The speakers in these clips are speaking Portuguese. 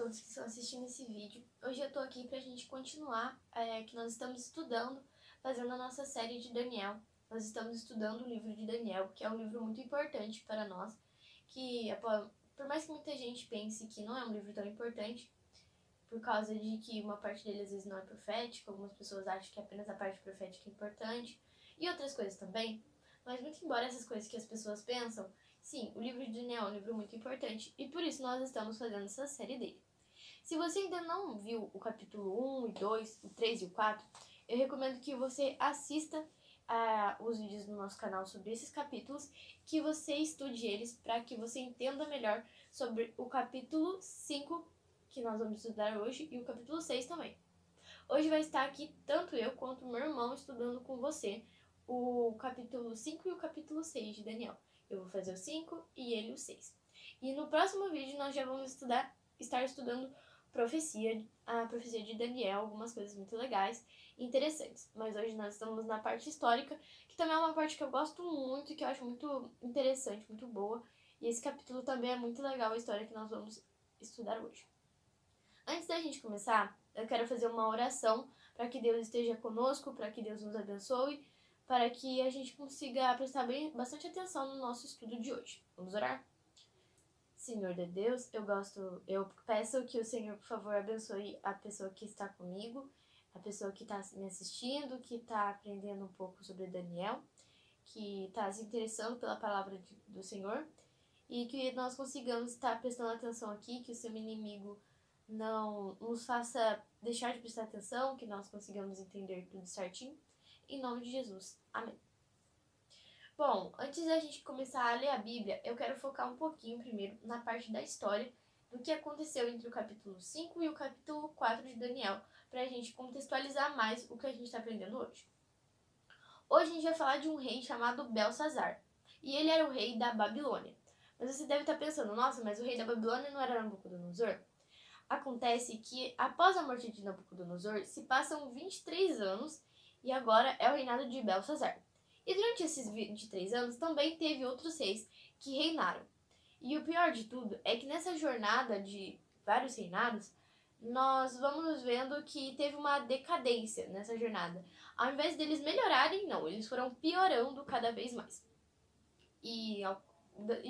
todos que estão assistindo esse vídeo. Hoje eu tô aqui pra gente continuar, que nós estamos estudando, fazendo a nossa série de Daniel. Nós estamos estudando o livro de Daniel, que é um livro muito importante para nós, que por mais que muita gente pense que não é um livro tão importante, por causa de que uma parte dele às vezes não é profética, algumas pessoas acham que apenas a parte profética é importante, e outras coisas também, mas muito embora essas coisas que as pessoas pensam, sim, o livro de Daniel é um livro muito importante, e por isso nós estamos fazendo essa série dele. Se você ainda não viu o capítulo 1 e 2, o 3 e o 4, eu recomendo que você assista os vídeos do nosso canal sobre esses capítulos, que você estude eles para que você entenda melhor sobre o capítulo 5, que nós vamos estudar hoje, e o capítulo 6 também. Hoje vai estar aqui tanto eu quanto meu irmão estudando com você o capítulo 5 e o capítulo 6 de Daniel. Eu vou fazer o 5 e ele o 6. E no próximo vídeo nós já vamos estar estudando a profecia de Daniel, algumas coisas muito legais e interessantes. Mas hoje nós estamos na parte histórica, que também é uma parte que eu gosto muito e que eu acho muito interessante, muito boa. E esse capítulo também é muito legal, a história que nós vamos estudar hoje. Antes da gente começar, eu quero fazer uma oração para que Deus esteja conosco, para que Deus nos abençoe, para que a gente consiga prestar bastante atenção no nosso estudo de hoje. Vamos orar? Senhor de Deus, eu peço que o Senhor, por favor, abençoe a pessoa que está comigo, a pessoa que está me assistindo, que está aprendendo um pouco sobre Daniel, que está se interessando pela palavra do Senhor, e que nós consigamos estar prestando atenção aqui, que o seu inimigo não nos faça deixar de prestar atenção, que nós consigamos entender tudo certinho. Em nome de Jesus. Amém. Bom, antes da gente começar a ler a Bíblia, eu quero focar um pouquinho primeiro na parte da história do que aconteceu entre o capítulo 5 e o capítulo 4 de Daniel, para a gente contextualizar mais o que a gente está aprendendo hoje. Hoje a gente vai falar de um rei chamado Belsazar, e ele era o rei da Babilônia. Mas você deve estar pensando, nossa, mas o rei da Babilônia não era Nabucodonosor? Acontece que, após a morte de Nabucodonosor, se passam 23 anos e agora é o reinado de Belsazar. E durante esses 23 anos também teve outros reis que reinaram. E o pior de tudo é que nessa jornada de vários reinados, nós vamos vendo que teve uma decadência nessa jornada. Ao invés deles melhorarem, não, eles foram piorando cada vez mais. E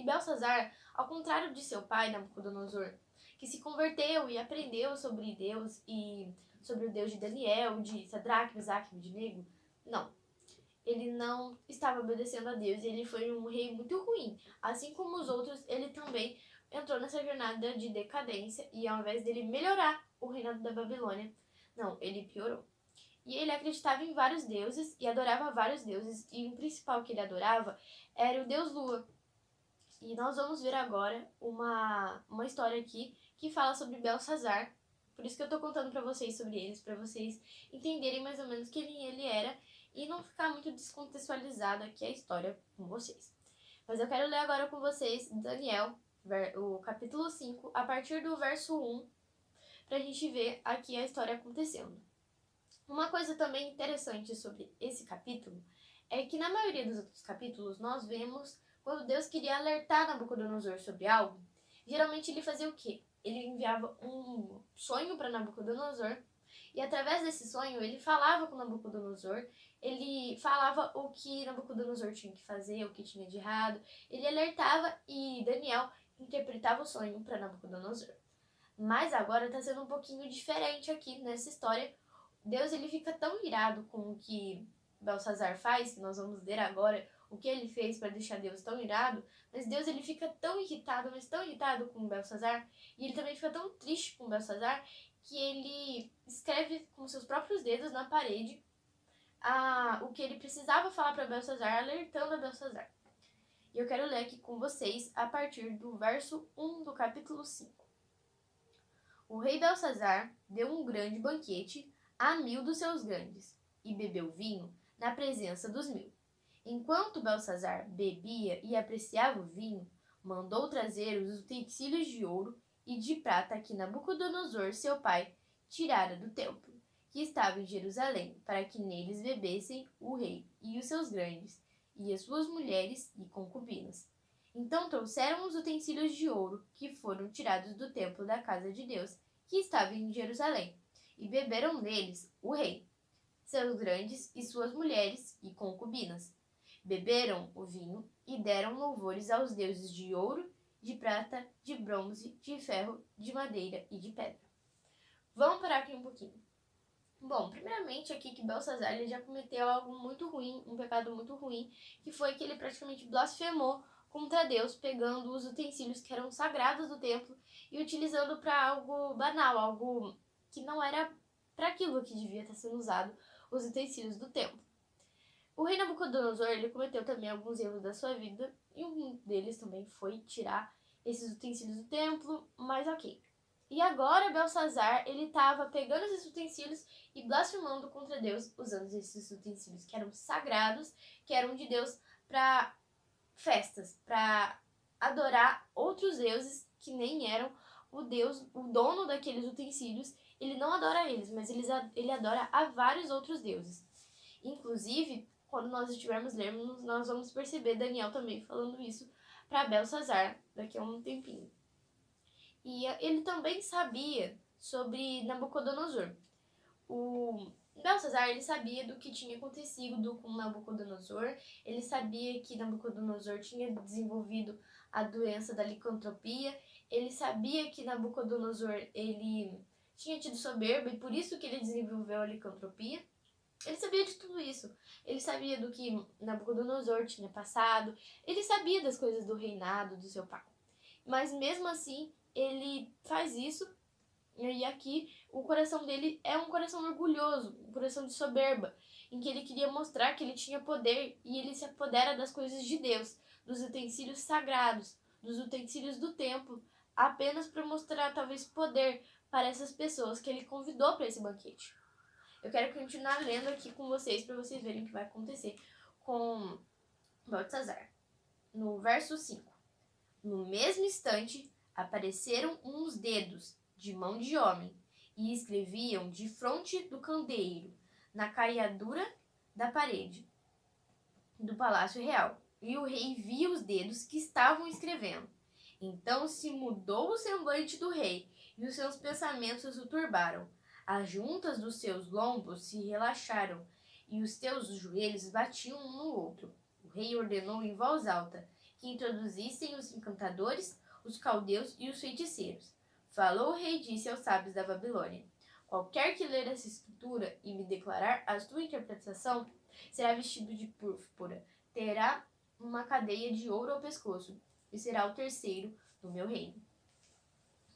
Belsazar, ao contrário de seu pai, Nabucodonosor, que se converteu e aprendeu sobre Deus e sobre o Deus de Daniel, de Sadraque, Mesaque e Abednego, não. Ele não estava obedecendo a Deus e ele foi um rei muito ruim. Assim como os outros, ele também entrou nessa jornada de decadência e ao invés dele melhorar o reinado da Babilônia, não, ele piorou. E ele acreditava em vários deuses e adorava vários deuses, e o principal que ele adorava era o deus Lua. E nós vamos ver agora uma história aqui que fala sobre Belsazar. Por isso que eu tô contando pra vocês sobre eles, pra vocês entenderem mais ou menos quem ele era e não ficar muito descontextualizada aqui a história com vocês. Mas eu quero ler agora com vocês Daniel, o capítulo 5, a partir do verso 1, pra gente ver aqui a história acontecendo. Uma coisa também interessante sobre esse capítulo é que na maioria dos outros capítulos nós vemos quando Deus queria alertar Nabucodonosor sobre algo, geralmente ele fazia o quê? Ele enviava um sonho para Nabucodonosor e através desse sonho ele falava com Nabucodonosor, ele falava o que Nabucodonosor tinha que fazer, o que tinha de errado, ele alertava e Daniel interpretava o sonho para Nabucodonosor. Mas agora está sendo um pouquinho diferente aqui nessa história. Deus ele fica tão irado com o que Belsazar faz, que nós vamos ver agora o que ele fez para deixar Deus tão irado, mas Deus ele fica tão irritado, mas tão irritado com Belsazar, e ele também fica tão triste com Belsazar, que ele escreve com seus próprios dedos na parede o que ele precisava falar para Belsazar, alertando a Belsazar. E eu quero ler aqui com vocês a partir do verso 1 do capítulo 5. O rei Belsazar deu um grande banquete a 1000 dos seus grandes, e bebeu vinho na presença dos 1000. Enquanto Belsazar bebia e apreciava o vinho, mandou trazer os utensílios de ouro e de prata que Nabucodonosor, seu pai, tirara do templo, que estava em Jerusalém, para que neles bebessem o rei e os seus grandes, e as suas mulheres e concubinas. Então trouxeram os utensílios de ouro que foram tirados do templo da casa de Deus, que estava em Jerusalém, e beberam neles o rei, seus grandes e suas mulheres e concubinas. Beberam o vinho e deram louvores aos deuses de ouro, de prata, de bronze, de ferro, de madeira e de pedra. Vamos parar aqui um pouquinho. Bom, primeiramente aqui que Belsazar ele já cometeu algo muito ruim, um pecado muito ruim, que foi que ele praticamente blasfemou contra Deus, pegando os utensílios que eram sagrados do templo e utilizando para algo banal, algo que não era para aquilo que devia estar sendo usado, os utensílios do templo. O rei Nabucodonosor ele cometeu também alguns erros da sua vida, e um deles também foi tirar esses utensílios do templo, mas ok. E agora Belsazar, ele estava pegando esses utensílios e blasfemando contra Deus, usando esses utensílios que eram sagrados, que eram de Deus, para festas, para adorar outros deuses que nem eram o Deus, o dono daqueles utensílios. Ele não adora eles, mas ele adora a vários outros deuses. Inclusive, quando nós estivermos lendo, nós vamos perceber Daniel também falando isso para Belsazar daqui a um tempinho. E ele também sabia sobre Nabucodonosor. O Belsazar, ele sabia do que tinha acontecido com Nabucodonosor, ele sabia que Nabucodonosor tinha desenvolvido a doença da licantropia, ele sabia que Nabucodonosor, ele tinha tido soberba e por isso que ele desenvolveu a licantropia. Ele sabia de tudo isso. Ele sabia do que Nabucodonosor tinha passado, ele sabia das coisas do reinado do seu pai. Mas mesmo assim, ele faz isso, e aqui o coração dele é um coração orgulhoso, um coração de soberba, em que ele queria mostrar que ele tinha poder e ele se apodera das coisas de Deus, dos utensílios sagrados, dos utensílios do templo, apenas para mostrar talvez poder para essas pessoas que ele convidou para esse banquete. Eu quero continuar lendo aqui com vocês para vocês verem o que vai acontecer com Belsazar. No verso 5. No mesmo instante, apareceram uns dedos de mão de homem e escreviam defronte do candeeiro, na caiadura da parede do palácio real. E o rei via os dedos que estavam escrevendo. Então se mudou o semblante do rei e os seus pensamentos o turbaram. As juntas dos seus lombos se relaxaram e os seus joelhos batiam um no outro. O rei ordenou em voz alta que introduzissem os encantadores, os caldeus e os feiticeiros. Falou o rei e disse aos sábios da Babilônia: qualquer que ler essa escritura e me declarar a sua interpretação será vestido de púrpura, terá uma cadeia de ouro ao pescoço e será o terceiro do meu reino.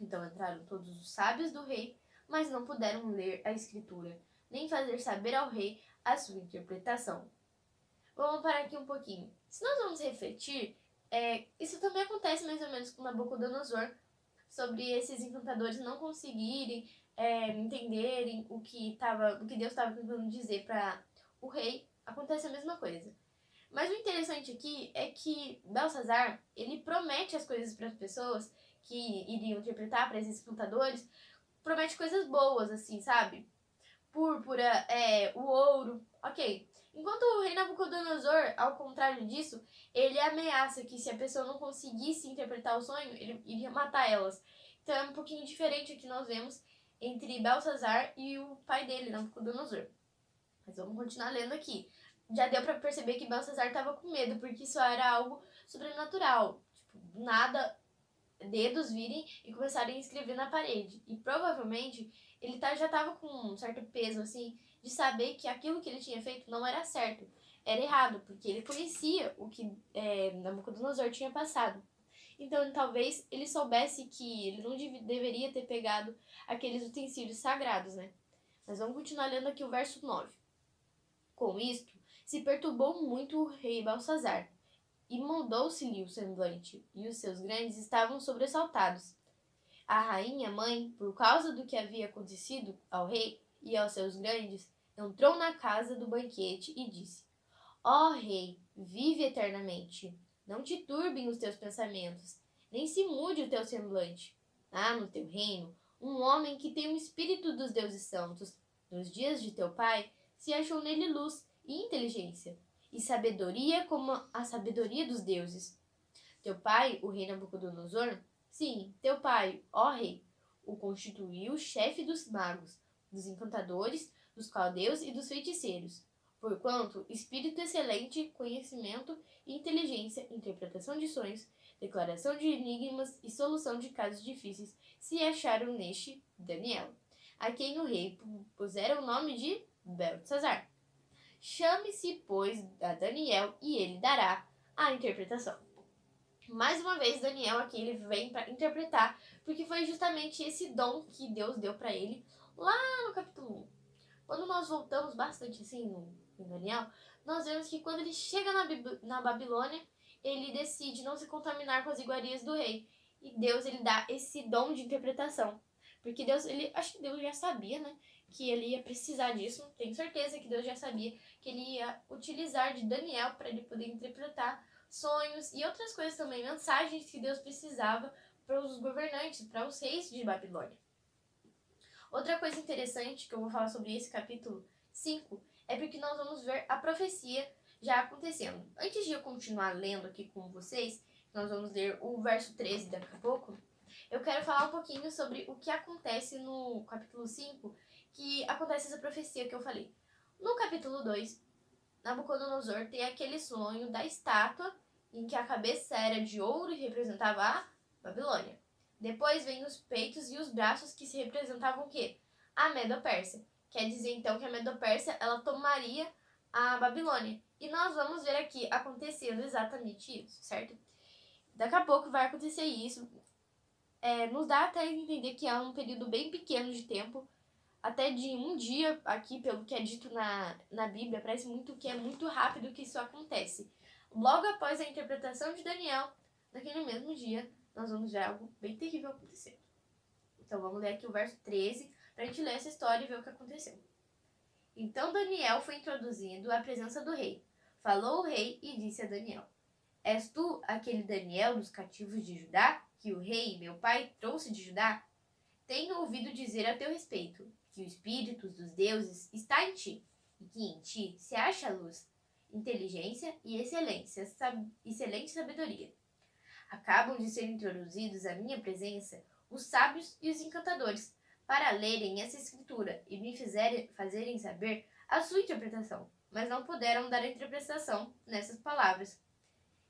Então entraram todos os sábios do rei, mas não puderam ler a escritura, nem fazer saber ao rei a sua interpretação. Vamos parar aqui um pouquinho. Se nós vamos refletir, isso também acontece mais ou menos com Nabucodonosor, sobre esses encantadores não conseguirem entenderem o que Deus estava tentando dizer para o rei. Acontece a mesma coisa. Mas o interessante aqui é que Belsazar, ele promete as coisas para as pessoas que iriam interpretar, para esses encantadores, promete coisas boas, assim, sabe? Púrpura, o ouro, ok. Enquanto o rei Nabucodonosor, ao contrário disso, ele ameaça que se a pessoa não conseguisse interpretar o sonho, ele iria matar elas. Então é um pouquinho diferente o que nós vemos entre Belsazar e o pai dele, Nabucodonosor. Mas vamos continuar lendo aqui. Já deu pra perceber que Belsazar estava com medo, porque isso era algo sobrenatural. Tipo, do nada, dedos virem e começarem a escrever na parede. E provavelmente ele já estava com um certo peso, assim, de saber que aquilo que ele tinha feito não era certo, era errado, porque ele conhecia o que Nabucodonosor tinha passado. Então, talvez ele soubesse que ele não deveria ter pegado aqueles utensílios sagrados, né? Mas vamos continuar lendo aqui o verso 9. Com isto, se perturbou muito o rei Belsazar, e moldou-se-lhe o semblante, e os seus grandes estavam sobressaltados. A rainha mãe, por causa do que havia acontecido ao rei e aos seus grandes, entrou na casa do banquete e disse: ó rei, vive eternamente. Não te turbem os teus pensamentos, nem se mude o teu semblante. Há no teu reino um homem que tem o espírito dos deuses santos. Nos dias de teu pai se achou nele luz e inteligência, e sabedoria como a sabedoria dos deuses. Teu pai, o rei Nabucodonosor, sim, teu pai, ó rei, o constituiu chefe dos magos, dos encantadores, dos caldeus e dos feiticeiros. Porquanto, espírito excelente, conhecimento e inteligência, interpretação de sonhos, declaração de enigmas e solução de casos difíceis se acharam neste Daniel, a quem o rei pusera o nome de Beltesazar. Chame-se, pois, a Daniel, e ele dará a interpretação. Mais uma vez, Daniel aqui ele vem para interpretar, porque foi justamente esse dom que Deus deu para ele lá no capítulo 1. Quando nós voltamos bastante assim em Daniel, nós vemos que quando ele chega na Babilônia, ele decide não se contaminar com as iguarias do rei. E Deus ele dá esse dom de interpretação. Porque acho que Deus já sabia, né, que ele ia precisar disso. Tenho certeza que Deus já sabia que ele ia utilizar de Daniel para ele poder interpretar sonhos e outras coisas também, mensagens que Deus precisava para os governantes, para os reis de Babilônia. Outra coisa interessante que eu vou falar sobre esse capítulo 5 é porque nós vamos ver a profecia já acontecendo. Antes de eu continuar lendo aqui com vocês, nós vamos ler o verso 13 daqui a pouco, eu quero falar um pouquinho sobre o que acontece no capítulo 5, que acontece essa profecia que eu falei. No capítulo 2, Nabucodonosor tem aquele sonho da estátua em que a cabeça era de ouro e representava a Babilônia. Depois vem os peitos e os braços que se representavam o quê? A Medo-Pérsia. Quer dizer então que a Medo-Pérsia ela tomaria a Babilônia. E nós vamos ver aqui acontecendo exatamente isso, certo? Daqui a pouco vai acontecer isso. Nos dá até a entender que é um período bem pequeno de tempo, até de um dia aqui, pelo que é dito na Bíblia, parece muito que é muito rápido que isso acontece. Logo após a interpretação de Daniel, naquele mesmo dia, nós vamos ver algo bem terrível acontecer. Então vamos ler aqui o verso 13, para a gente ler essa história e ver o que aconteceu. Então Daniel foi introduzido à presença do rei. Falou o rei e disse a Daniel: És tu aquele Daniel dos cativos de Judá, que o rei, meu pai, trouxe de Judá? Tenho ouvido dizer a teu respeito que o espírito dos deuses está em ti, e que em ti se acha luz, inteligência e excelente sabedoria. Acabam de ser introduzidos à minha presença os sábios e os encantadores, para lerem essa escritura e me fazerem saber a sua interpretação, mas não puderam dar a interpretação nessas palavras.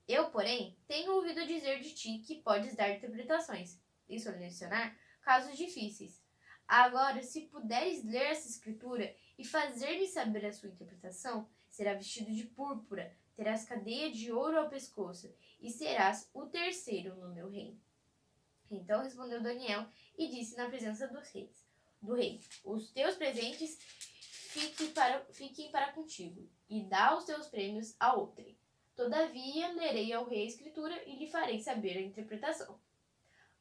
Eu, porém, tenho ouvido dizer de ti que podes dar interpretações e solucionar casos difíceis. Agora, se puderes ler essa escritura e fazer-me saber a sua interpretação, será vestido de púrpura, terás cadeia de ouro ao pescoço e serás o terceiro no meu reino. Então respondeu Daniel e disse na presença do rei: Os teus presentes fiquem para contigo, e dá os teus prêmios a outrem. Todavia lerei ao rei a escritura e lhe farei saber a interpretação.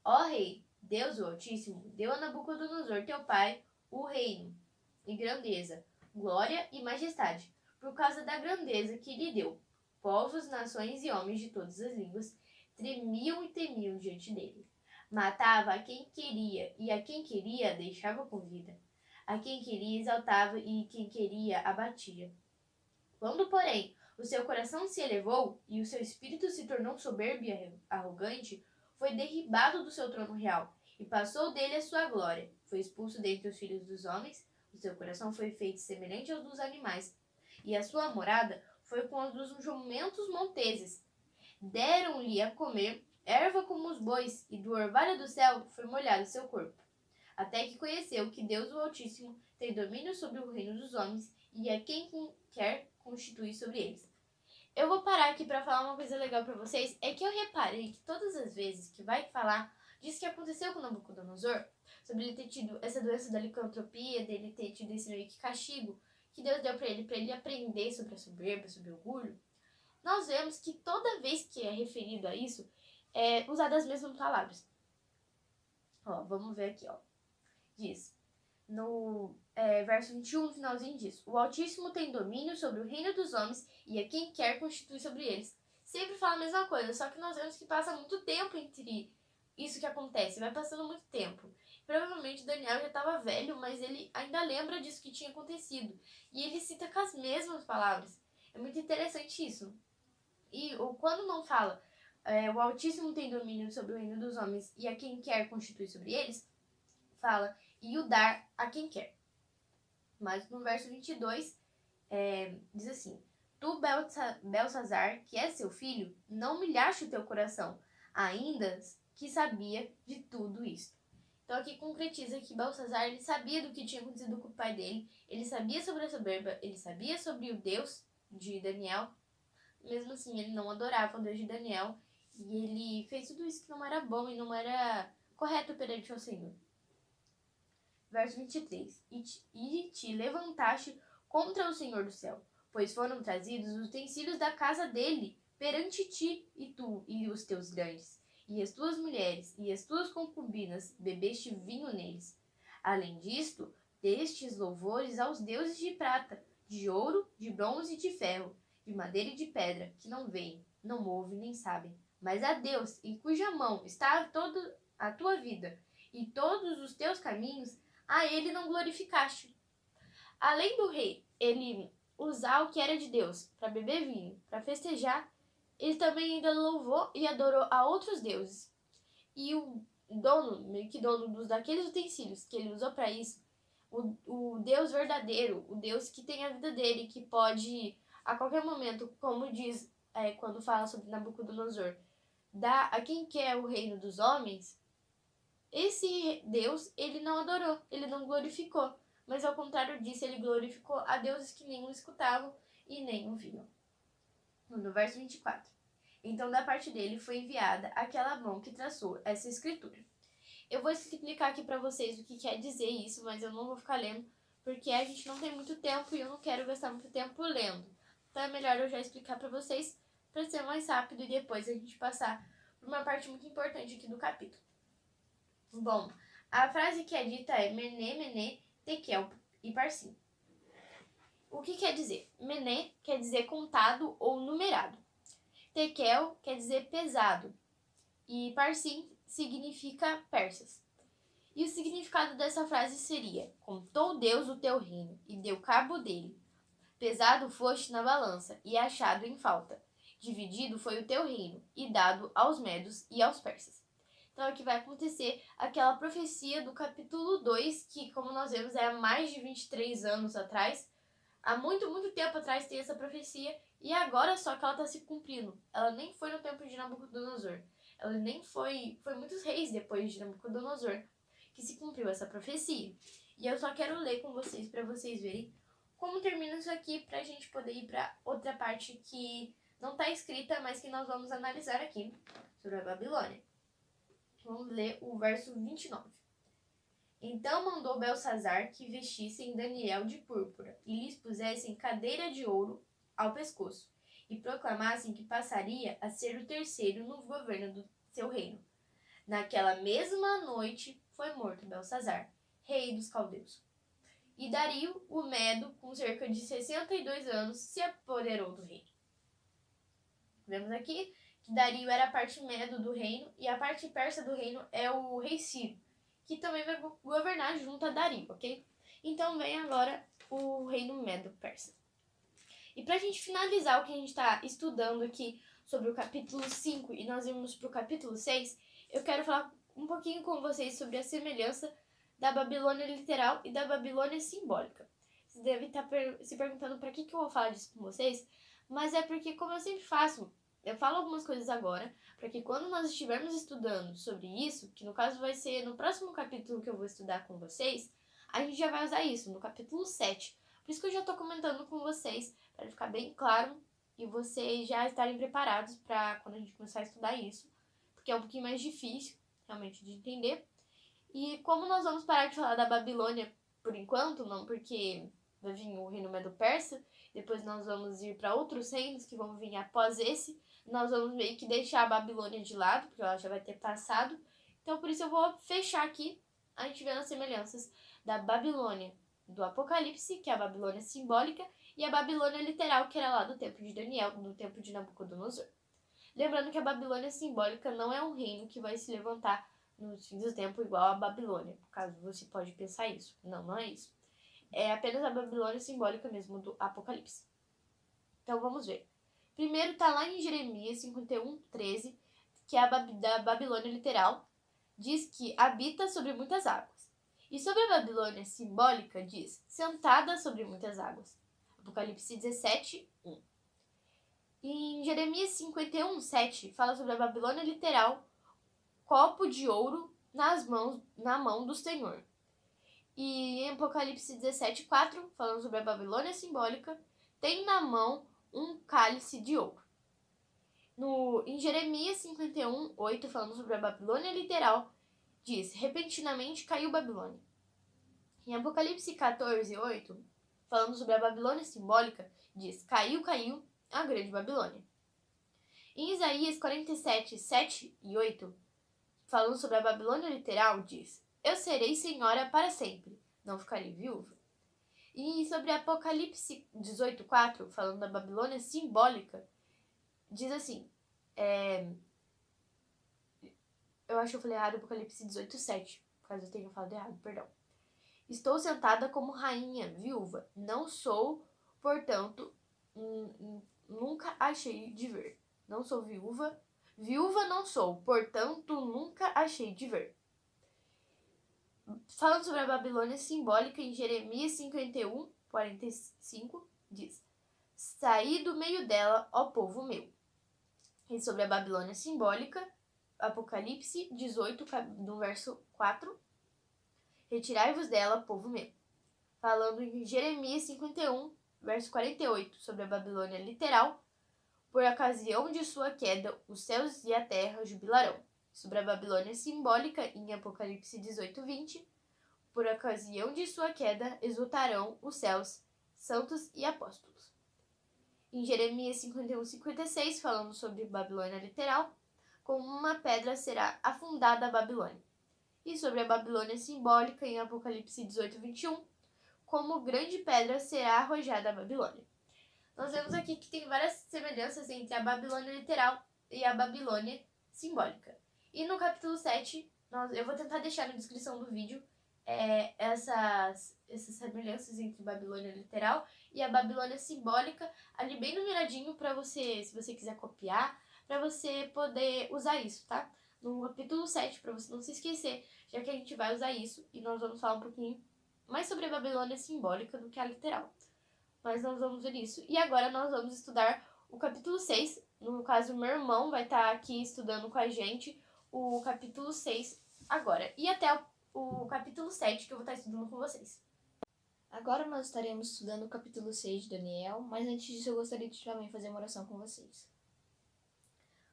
Ó rei, Deus o Altíssimo deu a Nabucodonosor teu pai o reino e grandeza, glória e majestade, por causa da grandeza que lhe deu. Povos, nações e homens de todas as línguas tremiam e temiam diante dele. Matava a quem queria e a quem queria deixava com vida. A quem queria exaltava e quem queria abatia. Quando, porém, o seu coração se elevou e o seu espírito se tornou soberbo e arrogante, foi derribado do seu trono real e passou dele a sua glória. Foi expulso dentre os filhos dos homens, o seu coração foi feito semelhante ao dos animais, e a sua morada foi com a dos jumentos monteses. Deram-lhe a comer erva como os bois, e do orvalho do céu foi molhado seu corpo. Até que conheceu que Deus o Altíssimo tem domínio sobre o reino dos homens, e a quem quer constituir sobre eles. Eu vou parar aqui para falar uma coisa legal para vocês, é que eu reparei que todas as vezes que vai falar disso que aconteceu com Nabucodonosor, sobre ele ter tido essa doença da licantropia, dele ter tido esse meio que castigo que Deus deu para ele aprender sobre a soberba, sobre o orgulho, nós vemos que toda vez que é referido a isso, é usado as mesmas palavras. Vamos ver aqui, diz, no verso 21, no finalzinho diz: O Altíssimo tem domínio sobre o reino dos homens e a quem quer constituir sobre eles. Sempre fala a mesma coisa, só que nós vemos que passa muito tempo entre isso que acontece, vai passando muito tempo. Provavelmente Daniel já estava velho, mas ele ainda lembra disso que tinha acontecido. E ele cita com as mesmas palavras. É muito interessante isso. E quando não fala o Altíssimo tem domínio sobre o reino dos homens e a quem quer constitui sobre eles, fala, e o dar a quem quer. Mas no verso 22, diz assim, tu, Belsazar, que é seu filho, não humilhaste o teu coração, ainda que sabia de tudo isto. Então aqui concretiza que Belsazar, ele sabia do que tinha acontecido com o pai dele, ele sabia sobre a soberba, ele sabia sobre o Deus de Daniel, mesmo assim ele não adorava o Deus de Daniel, e ele fez tudo isso que não era bom e não era correto perante o Senhor. Verso 23. E te levantaste contra o Senhor do céu, pois foram trazidos os utensílios da casa dele perante ti, e tu e os teus grandes, e as tuas mulheres, e as tuas concubinas, bebeste vinho neles. Além disto, destes louvores aos deuses de prata, de ouro, de bronze e de ferro, de madeira e de pedra, que não veem, não ouvem nem sabem, mas a Deus, em cuja mão está toda a tua vida, e todos os teus caminhos, a ele não glorificaste. Além do rei, ele usar o que era de Deus para beber vinho, para festejar, ele também ainda louvou e adorou a outros deuses. E o dono, meio que dono daqueles utensílios que ele usou para isso, o Deus verdadeiro, o Deus que tem a vida dele, que pode, a qualquer momento, como diz quando fala sobre Nabucodonosor, dar a quem quer o reino dos homens, esse Deus, ele não adorou, ele não glorificou, mas ao contrário disso, ele glorificou a deuses que nem o escutavam e nem o viam. No verso 24. Então, da parte dele foi enviada aquela mão que traçou essa escritura. Eu vou explicar aqui para vocês o que quer dizer isso, mas eu não vou ficar lendo, porque a gente não tem muito tempo e eu não quero gastar muito tempo lendo. Então é melhor eu já explicar para vocês, para ser mais rápido e depois a gente passar por uma parte muito importante aqui do capítulo. Bom, a frase que é dita é Mené, Mené, Tekel e Parsim. O que quer dizer? Mené quer dizer contado ou numerado. Tekel quer dizer pesado. E Parsim significa persas. E o significado dessa frase seria: contou Deus o teu reino e deu cabo dele. Pesado foste na balança e achado em falta. Dividido foi o teu reino e dado aos medos e aos persas. Então aqui vai acontecer aquela profecia do capítulo 2, que como nós vemos é há mais de 23 anos atrás. Há muito, muito tempo atrás tem essa profecia e agora só que ela está se cumprindo. Ela nem foi no tempo de Nabucodonosor. Ela nem foi muitos reis depois de Nabucodonosor que se cumpriu essa profecia. E eu só quero ler com vocês para vocês verem como termina isso aqui para a gente poder ir para outra parte que não está escrita, mas que nós vamos analisar aqui sobre a Babilônia. Vamos ler o verso 29. Então mandou Belsazar que vestissem Daniel de púrpura e lhes pusessem cadeira de ouro ao pescoço e proclamassem que passaria a ser o terceiro no governo do seu reino. Naquela mesma noite foi morto Belsazar, rei dos caldeus. E Dario, o Medo, com cerca de 62 anos, se apoderou do reino. Vemos aqui que Dario era a parte medo do reino e a parte persa do reino é o rei Ciro, que também vai governar junto a Dario, ok? Então vem agora o reino medo-persa. E para a gente finalizar o que a gente está estudando aqui sobre o capítulo 5 e nós vamos para o capítulo 6, eu quero falar um pouquinho com vocês sobre a semelhança da Babilônia literal e da Babilônia simbólica. Vocês devem estar se perguntando para que eu vou falar disso com vocês, mas é porque, como eu sempre faço, eu falo algumas coisas agora, para que quando nós estivermos estudando sobre isso, que no caso vai ser no próximo capítulo que eu vou estudar com vocês, a gente já vai usar isso, no capítulo 7. Por isso que eu já estou comentando com vocês, para ficar bem claro e vocês já estarem preparados para quando a gente começar a estudar isso, porque é um pouquinho mais difícil, realmente, de entender. E como nós vamos parar de falar da Babilônia por enquanto, não porque vai vir o reino medo-persa, depois nós vamos ir para outros reinos que vão vir após esse, nós vamos meio que deixar a Babilônia de lado, porque ela já vai ter passado. Então, por isso eu vou fechar aqui, a gente vendo as semelhanças da Babilônia do Apocalipse, que é a Babilônia simbólica, e a Babilônia literal, que era lá do tempo de Daniel, do tempo de Nabucodonosor. Lembrando que a Babilônia simbólica não é um reino que vai se levantar nos fins do tempo igual a Babilônia, caso você pode pensar isso. Não, não é isso. É apenas a Babilônia simbólica mesmo do Apocalipse. Então vamos ver. Primeiro está lá em Jeremias 51:13, que é da Babilônia literal, diz que habita sobre muitas águas. E sobre a Babilônia simbólica diz sentada sobre muitas águas. Apocalipse 17, 1. E em Jeremias 51, 7, fala sobre a Babilônia literal, copo de ouro na mão do Senhor. E em Apocalipse 17, 4, falando sobre a Babilônia simbólica, tem na mão um cálice de ouro. Em Jeremias 51, 8, falando sobre a Babilônia literal, diz, repentinamente caiu Babilônia. Em Apocalipse 14, 8, falando sobre a Babilônia simbólica, diz, caiu a grande Babilônia. Em Isaías 47, 7 e 8, falando sobre a Babilônia literal, diz, eu serei senhora para sempre, não ficarei viúva. E sobre Apocalipse 18, 4, falando da Babilônia simbólica, diz assim, eu acho que eu falei errado, Apocalipse 18, 7, caso eu tenha falado errado, perdão. Estou sentada como rainha, viúva, não sou, portanto, nunca achei de ver. Não sou viúva, viúva não sou, portanto, nunca achei de ver. Falando sobre a Babilônia simbólica, em Jeremias 51, 45, diz, saí do meio dela, ó povo meu. E sobre a Babilônia simbólica, Apocalipse 18, no verso 4, retirai-vos dela, povo meu. Falando em Jeremias 51, verso 48, sobre a Babilônia literal, por ocasião de sua queda, os céus e a terra jubilarão. Sobre a Babilônia simbólica, em Apocalipse 18, 20, por ocasião de sua queda, exultarão os céus, santos e apóstolos. Em Jeremias 51, 56, falando sobre Babilônia literal, como uma pedra será afundada a Babilônia. E sobre a Babilônia simbólica, em Apocalipse 18, 21, como grande pedra será arrojada a Babilônia. Nós vemos aqui que tem várias semelhanças entre a Babilônia literal e a Babilônia simbólica. E no capítulo 7, eu vou tentar deixar na descrição do vídeo essas semelhanças entre Babilônia literal e a Babilônia simbólica, ali bem numeradinho para você, se você quiser copiar, para você poder usar isso, tá? No capítulo 7, para você não se esquecer, já que a gente vai usar isso e nós vamos falar um pouquinho mais sobre a Babilônia simbólica do que a literal. Mas nós vamos ver isso. E agora nós vamos estudar o capítulo 6. No caso, meu irmão vai estar aqui estudando com a gente o capítulo 6 agora. E até o capítulo 7 que eu vou estar estudando com vocês. Agora nós estaremos estudando o capítulo 6 de Daniel, mas antes disso eu gostaria de também fazer uma oração com vocês.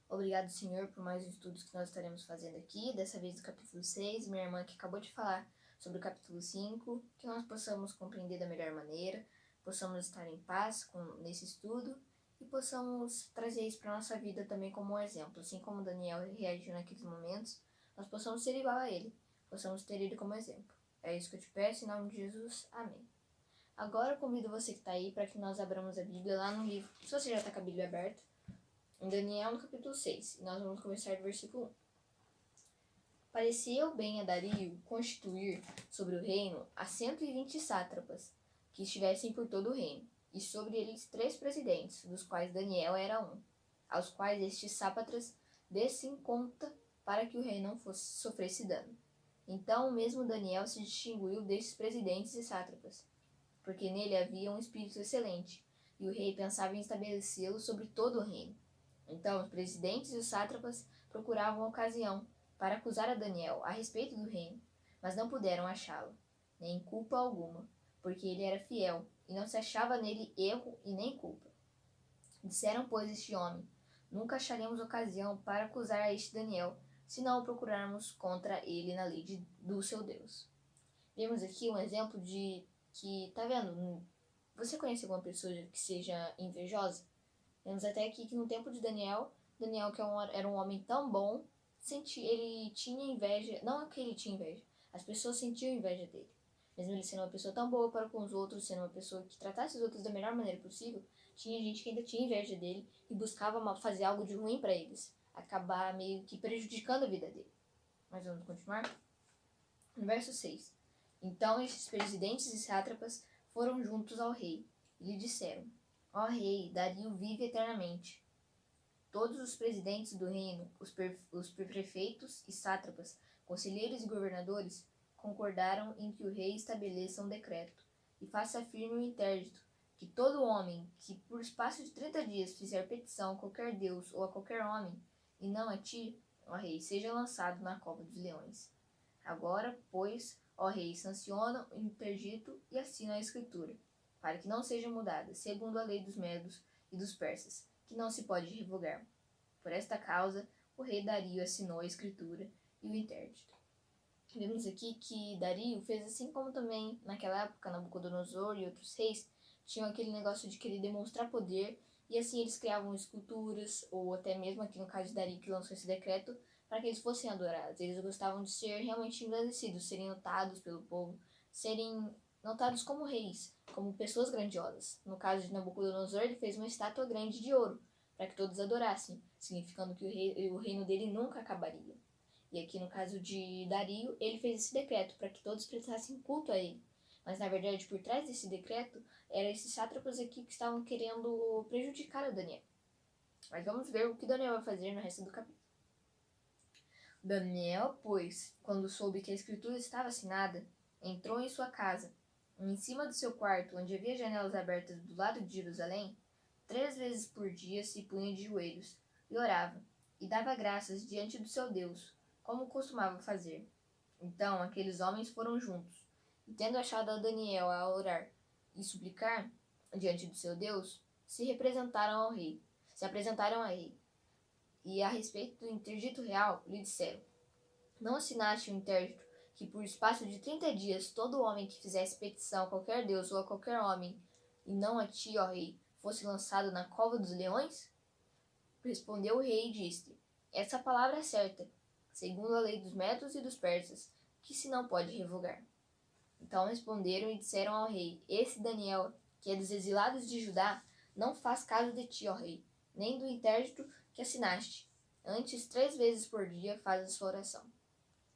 Obrigado, Senhor, por mais estudos que nós estaremos fazendo aqui, dessa vez do capítulo 6, minha irmã que acabou de falar sobre o capítulo 5, que nós possamos compreender da melhor maneira, possamos estar em paz nesse estudo e possamos trazer isso para a nossa vida também como um exemplo. Assim como Daniel reagiu naqueles momentos, nós possamos ser igual a ele, possamos ter ele como exemplo. É isso que eu te peço, em nome de Jesus. Amém. Agora eu convido você que está aí para que nós abramos a Bíblia lá no livro, se você já está com a Bíblia aberta, em Daniel no capítulo 6, e nós vamos começar do versículo 1. Pareceu bem a Dario constituir sobre o reino a 120 sátrapas, que estivessem por todo o reino, e sobre eles 3 presidentes, dos quais Daniel era um, aos quais estes sátrapas dessem conta para que o rei não sofresse dano. Então o mesmo Daniel se distinguiu destes presidentes e sátrapas, porque nele havia um espírito excelente, e o rei pensava em estabelecê-lo sobre todo o reino. Então os presidentes e os sátrapas procuravam ocasião para acusar a Daniel a respeito do reino, mas não puderam achá-lo, nem culpa alguma, porque ele era fiel, e não se achava nele erro e nem culpa. Disseram, pois, este homem, nunca acharemos ocasião para acusar a este Daniel, se não o procurarmos contra ele na lei do seu Deus. Vemos aqui um exemplo de que, tá vendo, você conhece alguma pessoa que seja invejosa? Vemos até aqui que no tempo de Daniel que era um homem tão bom, ele tinha inveja, não é que ele tinha inveja, as pessoas sentiam inveja dele. Mesmo ele sendo uma pessoa tão boa para com os outros, sendo uma pessoa que tratasse os outros da melhor maneira possível, tinha gente que ainda tinha inveja dele e buscava fazer algo de ruim para eles, acabar meio que prejudicando a vida dele. Mas vamos continuar? No verso 6. Então estes presidentes e sátrapas foram juntos ao rei e lhe disseram, ó rei, Dario vive eternamente. Todos os presidentes do reino, os prefeitos e sátrapas, conselheiros e governadores, concordaram em que o rei estabeleça um decreto e faça firme o interdito que todo homem que por espaço de 30 dias fizer petição a qualquer deus ou a qualquer homem, e não a ti, ó rei, seja lançado na cova dos leões. Agora, pois, ó rei, sanciona o interdito e assina a escritura, para que não seja mudada, segundo a lei dos medos e dos persas, que não se pode revogar. Por esta causa, o rei Dario assinou a escritura e o interdito. Vemos aqui que Dario fez assim como também, naquela época, Nabucodonosor e outros reis tinham aquele negócio de querer demonstrar poder, e assim eles criavam esculturas, ou até mesmo aqui no caso de Dario, que lançou esse decreto, para que eles fossem adorados. Eles gostavam de ser realmente engrandecidos, serem notados pelo povo, serem notados como reis, como pessoas grandiosas. No caso de Nabucodonosor, ele fez uma estátua grande de ouro, para que todos adorassem, significando que o reino dele nunca acabaria. E aqui no caso de Dario, ele fez esse decreto para que todos prestassem culto a ele. Mas na verdade, por trás desse decreto, eram esses sátrapas aqui que estavam querendo prejudicar a Daniel. Mas vamos ver o que Daniel vai fazer no resto do capítulo. Daniel, pois, quando soube que a escritura estava assinada, entrou em sua casa, em cima do seu quarto, onde havia janelas abertas do lado de Jerusalém, 3 vezes por dia se punha de joelhos, e orava, e dava graças diante do seu Deus, como costumava fazer. Então aqueles homens foram juntos, e tendo achado a Daniel a orar e suplicar diante do seu Deus, se apresentaram ao rei. E a respeito do interdito real, lhe disseram: não assinaste o interdito que por espaço de 30 dias todo homem que fizesse petição a qualquer deus ou a qualquer homem, e não a ti, ó rei, fosse lançado na cova dos leões? Respondeu o rei e disse: essa palavra é certa, segundo a lei dos medos e dos persas, que se não pode revogar. Então responderam e disseram ao rei: esse Daniel, que é dos exilados de Judá, não faz caso de ti, ó rei, nem do interdito que assinaste. Antes, 3 vezes por dia faz a sua oração.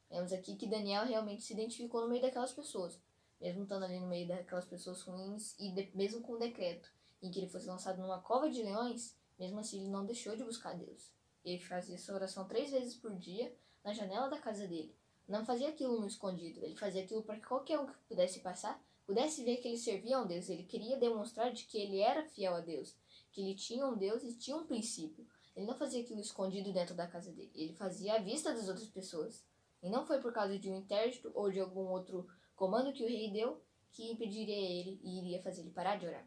Vemos aqui que Daniel realmente se identificou no meio daquelas pessoas, mesmo estando ali no meio daquelas pessoas ruins e mesmo com o decreto em que ele fosse lançado numa cova de leões, mesmo assim ele não deixou de buscar Deus. Ele fazia essa oração 3 vezes por dia na janela da casa dele. Não fazia aquilo no escondido, ele fazia aquilo para que qualquer um que pudesse passar pudesse ver que ele servia a um Deus. Ele queria demonstrar de que ele era fiel a Deus, que ele tinha um Deus e tinha um princípio. Ele não fazia aquilo escondido dentro da casa dele, ele fazia à vista das outras pessoas. E não foi por causa de um interdito ou de algum outro comando que o rei deu que impediria ele e iria fazer ele parar de orar.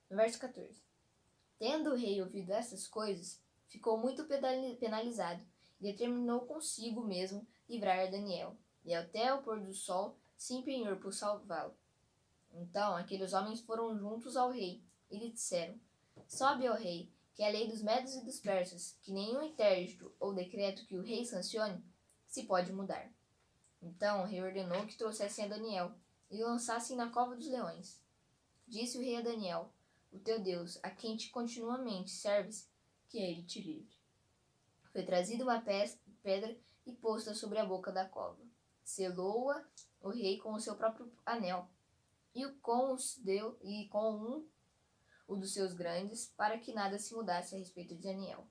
No verso 14. Tendo o rei ouvido essas coisas, ficou muito penalizado e determinou consigo mesmo livrar Daniel, e até o pôr do sol se empenhou por salvá-lo. Então aqueles homens foram juntos ao rei e lhe disseram: sobe, ó rei, que é a lei dos medos e dos persas, que nenhum interdito ou decreto que o rei sancione se pode mudar. Então o rei ordenou que trouxessem a Daniel e o lançassem na cova dos leões. Disse o rei a Daniel: o teu Deus, a quem te continuamente serves, que ele te livre. Foi trazida uma pedra e posta sobre a boca da cova. Selou-a o rei com o seu próprio anel, e com o dos seus grandes, para que nada se mudasse a respeito de Daniel.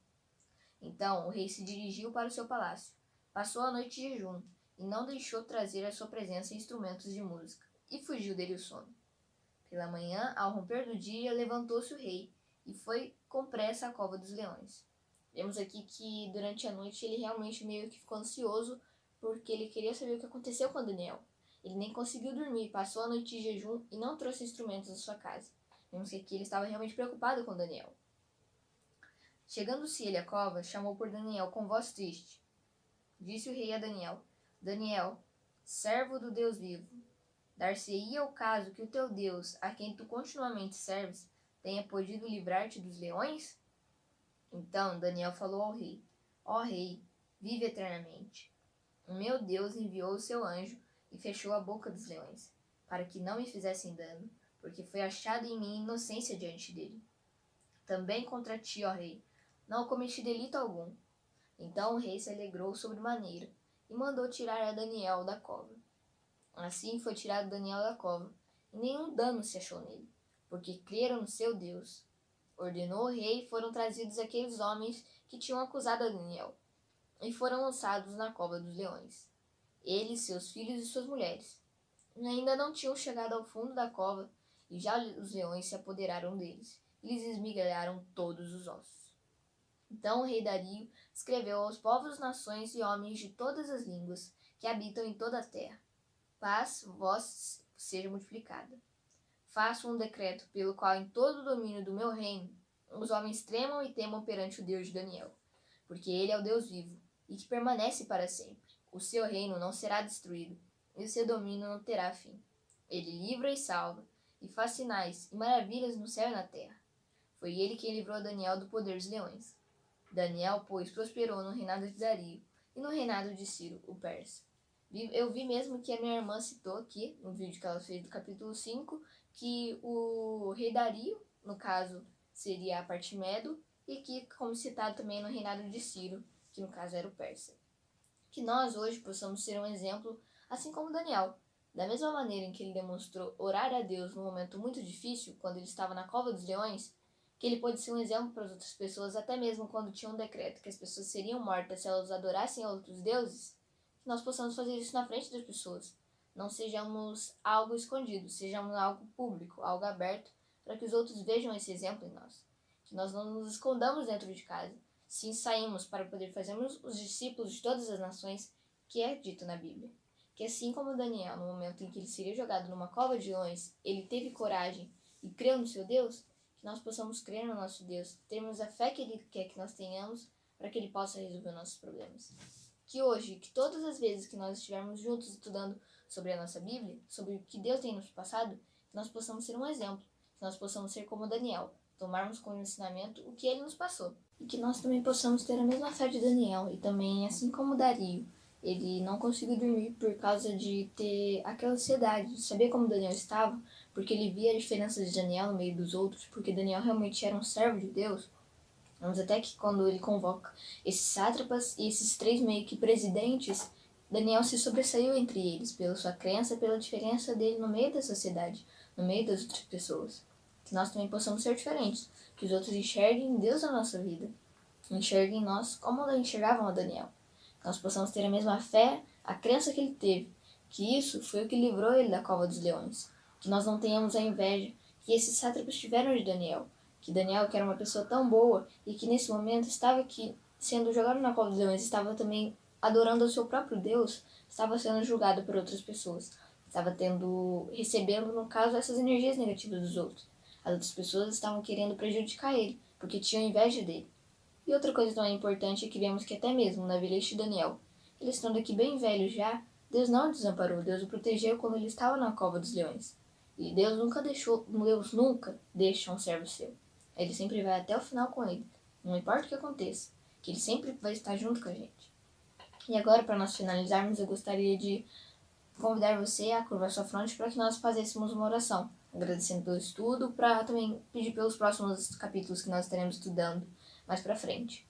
Então o rei se dirigiu para o seu palácio, passou a noite de jejum, e não deixou trazer à sua presença instrumentos de música, e fugiu dele o sono. Pela manhã, ao romper do dia, levantou-se o rei, e foi com pressa à cova dos leões. Vemos aqui que durante a noite ele realmente meio que ficou ansioso, porque ele queria saber o que aconteceu com Daniel. Ele nem conseguiu dormir, passou a noite de jejum e não trouxe instrumentos da sua casa. Vemos que aqui ele estava realmente preocupado com Daniel. Chegando-se ele à cova, chamou por Daniel com voz triste. Disse o rei a Daniel: Daniel, servo do Deus vivo, dar-se-ia o caso que o teu Deus, a quem tu continuamente serves, tenha podido livrar-te dos leões? Então Daniel falou ao rei: ó rei, vive eternamente. O meu Deus enviou o seu anjo e fechou a boca dos leões, para que não me fizessem dano, porque foi achada em mim inocência diante dele. Também contra ti, ó rei, não cometi delito algum. Então o rei se alegrou sobremaneira e mandou tirar a Daniel da cova. Assim foi tirado Daniel da cova, e nenhum dano se achou nele, porque creram no seu Deus. Ordenou o rei e foram trazidos aqueles homens que tinham acusado a Daniel, e foram lançados na cova dos leões. Ele, seus filhos e suas mulheres ainda não tinham chegado ao fundo da cova, e já os leões se apoderaram deles, e lhes esmigalharam todos os ossos. Então o rei Dario escreveu aos povos, nações e homens de todas as línguas que habitam em toda a terra: paz vos seja multiplicada. Faço um decreto pelo qual em todo o domínio do meu reino os homens tremam e temam perante o Deus de Daniel, porque ele é o Deus vivo e que permanece para sempre. O seu reino não será destruído e o seu domínio não terá fim. Ele livra e salva e faz sinais e maravilhas no céu e na terra. Foi ele quem livrou Daniel do poder dos leões. Daniel, pois, prosperou no reinado de Dario e no reinado de Ciro, o persa. Eu vi mesmo que a minha irmã citou aqui, no vídeo que ela fez do capítulo 5, que o rei Dario, no caso, seria a parte Medo, e que, como citado também no reinado de Ciro, que no caso era o persa. Que nós hoje possamos ser um exemplo, assim como Daniel. Da mesma maneira em que ele demonstrou orar a Deus num momento muito difícil, quando ele estava na cova dos leões, que ele pôde ser um exemplo para as outras pessoas, até mesmo quando tinha um decreto que as pessoas seriam mortas se elas adorassem a outros deuses, que nós possamos fazer isso na frente das pessoas. Não sejamos algo escondido, sejamos algo público, algo aberto, para que os outros vejam esse exemplo em nós. Que nós não nos escondamos dentro de casa, sim saímos para poder fazermos os discípulos de todas as nações, que é dito na Bíblia. Que assim como Daniel, no momento em que ele seria jogado numa cova de leões, ele teve coragem e creu no seu Deus, que nós possamos crer no nosso Deus, termos a fé que ele quer que nós tenhamos, para que ele possa resolver os nossos problemas. Que hoje, que todas as vezes que nós estivermos juntos estudando sobre a nossa Bíblia, sobre o que Deus tem nos passado, que nós possamos ser um exemplo, que nós possamos ser como Daniel, tomarmos como ensinamento o que ele nos passou. E que nós também possamos ter a mesma fé de Daniel, e também, assim como Dario, ele não conseguiu dormir por causa de ter aquela ansiedade, de saber como Daniel estava, porque ele via a diferença de Daniel no meio dos outros, porque Daniel realmente era um servo de Deus. Vamos até que quando ele convoca esses sátrapas e esses 3 meio que presidentes, Daniel se sobressaiu entre eles, pela sua crença, pela diferença dele no meio da sociedade, no meio das outras pessoas. Que nós também possamos ser diferentes, que os outros enxerguem Deus na nossa vida, enxerguem nós como enxergavam a Daniel. Que nós possamos ter a mesma fé, a crença que ele teve, que isso foi o que livrou ele da cova dos leões. Que nós não tenhamos a inveja que esses sátrapas tiveram de Daniel, que Daniel, que era uma pessoa tão boa e que nesse momento estava aqui sendo jogado na cova dos leões, estava também adorando ao seu próprio Deus, estava sendo julgado por outras pessoas, estava recebendo, no caso, essas energias negativas dos outros. As outras pessoas estavam querendo prejudicar ele, porque tinham inveja dele. E outra coisa também importante é que vemos que até mesmo na velhice de Daniel, ele estando aqui bem velho já, Deus não o desamparou, Deus o protegeu quando ele estava na cova dos leões. E Deus nunca deixa um servo seu. Ele sempre vai até o final com ele, não importa o que aconteça, que ele sempre vai estar junto com a gente. E agora, para nós finalizarmos, eu gostaria de convidar você a curvar sua fronte para que nós fizéssemos uma oração, agradecendo pelo estudo, para também pedir pelos próximos capítulos que nós estaremos estudando mais para frente.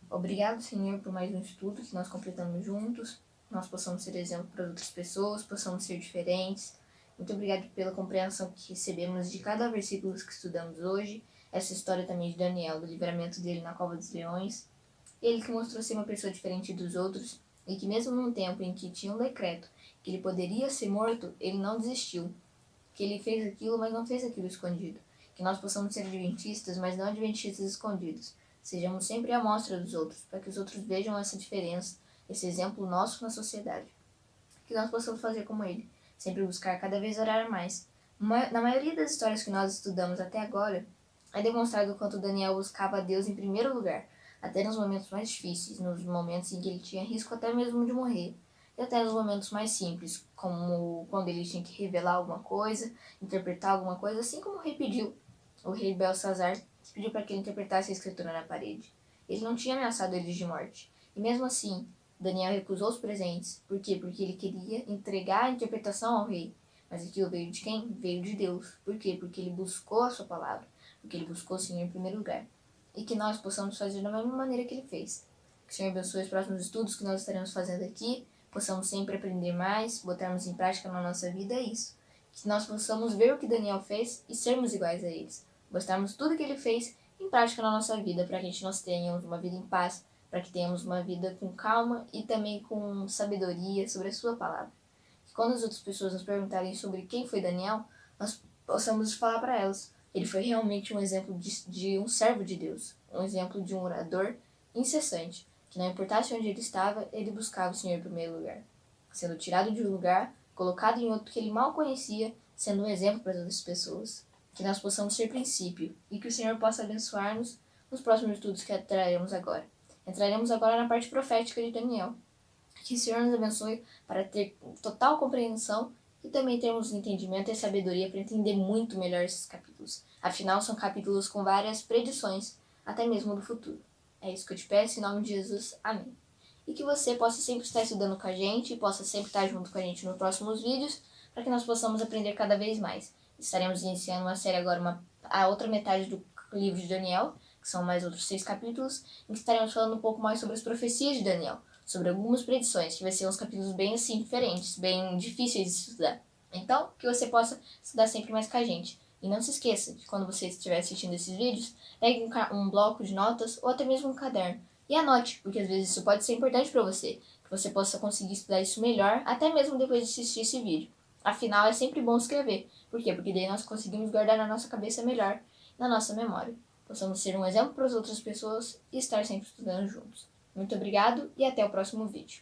Obrigado, Senhor, por mais um estudo que nós completamos juntos, nós possamos ser exemplo para outras pessoas, possamos ser diferentes. Muito obrigado pela compreensão que recebemos de cada versículo que estudamos hoje, essa história também de Daniel, do livramento dele na cova dos leões. Ele que mostrou ser uma pessoa diferente dos outros e que mesmo num tempo em que tinha um decreto que ele poderia ser morto, ele não desistiu. Que ele fez aquilo, mas não fez aquilo escondido. Que nós possamos ser adventistas, mas não adventistas escondidos. Sejamos sempre a mostra dos outros, para que os outros vejam essa diferença, esse exemplo nosso na sociedade. Que nós possamos fazer como ele, sempre buscar cada vez orar mais. Na maioria das histórias que nós estudamos até agora, é demonstrado o quanto Daniel buscava a Deus em primeiro lugar, até nos momentos mais difíceis, nos momentos em que ele tinha risco até mesmo de morrer, e até nos momentos mais simples, como quando ele tinha que revelar alguma coisa, interpretar alguma coisa, assim como o rei pediu. O rei Belsazar pediu para que ele interpretasse a escritura na parede. Ele não tinha ameaçado eles de morte. E mesmo assim, Daniel recusou os presentes. Por quê? Porque ele queria entregar a interpretação ao rei. Mas aquilo veio de quem? Veio de Deus. Por quê? Porque ele buscou a sua palavra. Porque ele buscou o Senhor em primeiro lugar. E que nós possamos fazer da mesma maneira que ele fez. Que o Senhor abençoe os próximos estudos que nós estaremos fazendo aqui. Possamos sempre aprender mais, botarmos em prática na nossa vida, é isso. Que nós possamos ver o que Daniel fez e sermos iguais a eles. botarmos tudo que ele fez em prática na nossa vida, para que nós tenhamos uma vida em paz, para que tenhamos uma vida com calma e também com sabedoria sobre a sua palavra. Que quando as outras pessoas nos perguntarem sobre quem foi Daniel, nós possamos falar para elas. Ele foi realmente um exemplo de um servo de Deus, um exemplo de um orador incessante, que não importasse onde ele estava, ele buscava o Senhor em primeiro lugar, sendo tirado de um lugar, colocado em outro que ele mal conhecia, sendo um exemplo para todas as pessoas. Que nós possamos ser princípio e que o Senhor possa abençoar-nos nos próximos estudos que traremos agora. Entraremos agora na parte profética de Daniel. Que o Senhor nos abençoe para ter total compreensão e também termos entendimento e sabedoria para entender muito melhor esses capítulos. Afinal, são capítulos com várias predições, até mesmo do futuro. É isso que eu te peço, em nome de Jesus. Amém. E que você possa sempre estar estudando com a gente, possa sempre estar junto com a gente nos próximos vídeos, para que nós possamos aprender cada vez mais. Estaremos iniciando uma série agora, a outra metade do livro de Daniel, que são mais outros 6 capítulos, em que estaremos falando um pouco mais sobre as profecias de Daniel, sobre algumas predições, que vai ser uns capítulos bem assim, diferentes, bem difíceis de estudar. Então, que você possa estudar sempre mais com a gente. E não se esqueça que quando você estiver assistindo esses vídeos, pegue um bloco de notas ou até mesmo um caderno. E anote, porque às vezes isso pode ser importante para você, que você possa conseguir estudar isso melhor, até mesmo depois de assistir esse vídeo. Afinal, é sempre bom escrever. Por quê? Porque daí nós conseguimos guardar na nossa cabeça melhor, na nossa memória. Possamos ser um exemplo para as outras pessoas e estar sempre estudando juntos. Muito obrigado e até o próximo vídeo.